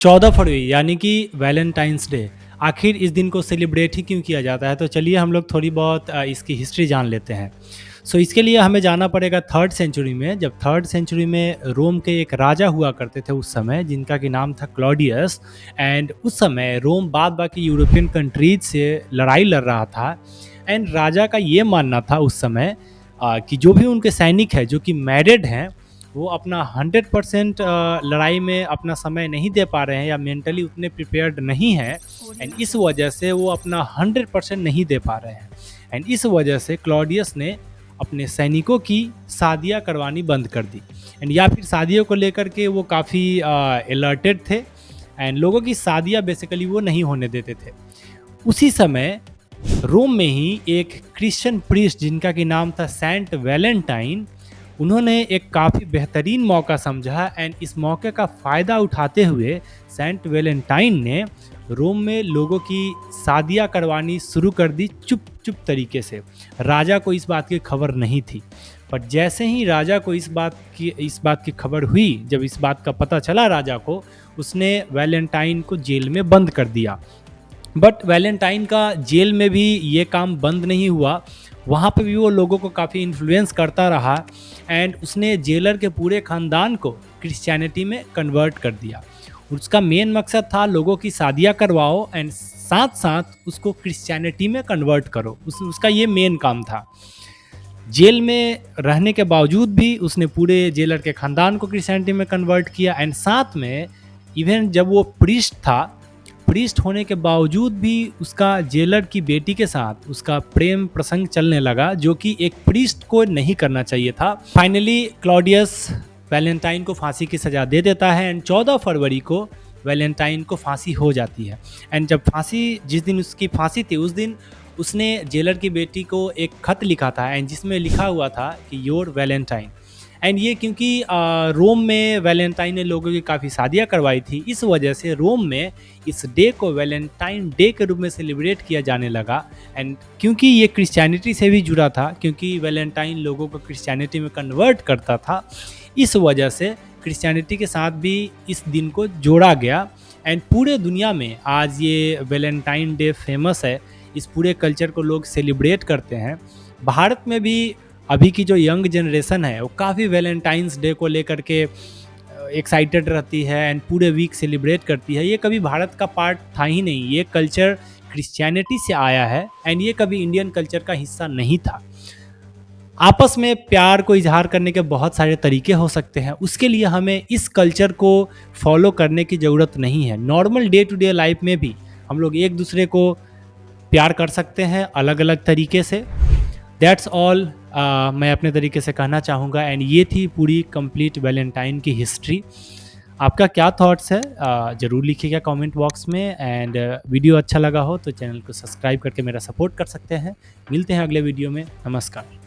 14 फरवरी यानी कि Valentine's day. आखिर इस दिन को सेलिब्रेट ही क्यों किया जाता है? तो चलिए हम लोग थोड़ी बहुत इसकी हिस्ट्री जान लेते हैं। इसके लिए हमें जाना पड़ेगा 3rd सेंचुरी में। जब 3rd सेंचुरी में रोम के एक राजा हुआ करते थे उस समय, जिनका कि नाम था क्लॉडियस। एंड उस समय रोम बाद बाकी यूरोपियन कंट्रीज से लड़ाई लड़ रहा था। एंड राजा का ये मानना था उस समय कि जो भी उनके सैनिक हैं जो कि मैरिड हैं, वो अपना 100% लड़ाई में अपना समय नहीं दे पा रहे हैं या मेंटली उतने प्रिपेयर्ड नहीं हैं। एंड इस वजह से वो अपना 100% नहीं दे पा रहे हैं। एंड इस वजह से क्लॉडियस ने अपने सैनिकों की शादियां करवानी बंद कर दी। एंड या फिर शादियों को लेकर के वो काफ़ी अलर्टेड थे। एंड लोगों की शादियां बेसिकली वो नहीं होने देते थे। उसी समय रोम में ही एक क्रिश्चियन प्रीस्ट जिनका कि नाम था सेंट वैलेंटाइन, उन्होंने एक काफ़ी बेहतरीन मौका समझा। एंड इस मौके का फ़ायदा उठाते हुए सेंट वैलेंटाइन ने रोम में लोगों की शादियां करवानी शुरू कर दी, चुप चुप तरीके से। राजा को इस बात की खबर नहीं थी। पर जैसे ही राजा को इस बात की खबर हुई, जब इस बात का पता चला राजा को, उसने वैलेंटाइन को जेल में बंद कर दिया। बट वैलेंटाइन का जेल में भी ये काम बंद नहीं हुआ। वहाँ पे भी वो लोगों को काफ़ी इन्फ्लुएंस करता रहा। एंड उसने जेलर के पूरे ख़ानदान को क्रिश्चियनिटी में कन्वर्ट कर दिया। उसका मेन मकसद था लोगों की शादियाँ करवाओ एंड साथ साथ उसको क्रिश्चियनिटी में कन्वर्ट करो। उसका ये मेन काम था। जेल में रहने के बावजूद भी उसने पूरे जेलर के ख़ानदान को क्रिश्चियनिटी में कन्वर्ट किया। एंड साथ में इवन जब वो प्रीस्ट होने के बावजूद भी उसका जेलर की बेटी के साथ उसका प्रेम प्रसंग चलने लगा, जो कि एक प्रीस्ट को नहीं करना चाहिए था। फाइनली क्लॉडियस वैलेंटाइन को फांसी की सज़ा दे देता है। एंड 14 फरवरी को वैलेंटाइन को फांसी हो जाती है। एंड जब जिस दिन उसकी फांसी थी, उस दिन उसने जेलर की बेटी को एक खत लिखा था एंड जिसमें लिखा हुआ था कि योर वैलेंटाइन। एंड ये क्योंकि रोम में वैलेंटाइन ने लोगों की काफ़ी शादियाँ करवाई थी, इस वजह से रोम में इस डे को वैलेंटाइन डे के रूप में सेलिब्रेट किया जाने लगा। एंड क्योंकि ये क्रिश्चियनिटी से भी जुड़ा था, क्योंकि वैलेंटाइन लोगों को क्रिश्चियनिटी में कन्वर्ट करता था, इस वजह से क्रिश्चियनिटी के साथ भी इस दिन को जोड़ा गया। एंड पूरे दुनिया में आज ये वैलेंटाइन डे फेमस है। इस पूरे कल्चर को लोग सेलिब्रेट करते हैं। भारत में भी अभी की जो यंग जनरेशन है वो काफ़ी वैलेंटाइंस डे को लेकर के एक्साइटेड रहती है एंड पूरे वीक सेलिब्रेट करती है। ये कभी भारत का पार्ट था ही नहीं। ये कल्चर क्रिश्चियनिटी से आया है एंड ये कभी इंडियन कल्चर का हिस्सा नहीं था। आपस में प्यार को इजहार करने के बहुत सारे तरीके हो सकते हैं, उसके लिए हमें इस कल्चर को फॉलो करने की ज़रूरत नहीं है। Normal day to day life में भी हम लोग एक दूसरे को प्यार कर सकते हैं अलग अलग तरीके से। दैट्स ऑल मैं अपने तरीके से कहना चाहूँगा। एंड ये थी पूरी कंप्लीट वैलेंटाइन की हिस्ट्री। आपका क्या थॉट्स है ज़रूर लिखिएगा कमेंट बॉक्स में। एंड वीडियो अच्छा लगा हो तो चैनल को सब्सक्राइब करके मेरा सपोर्ट कर सकते हैं। मिलते हैं अगले वीडियो में। नमस्कार।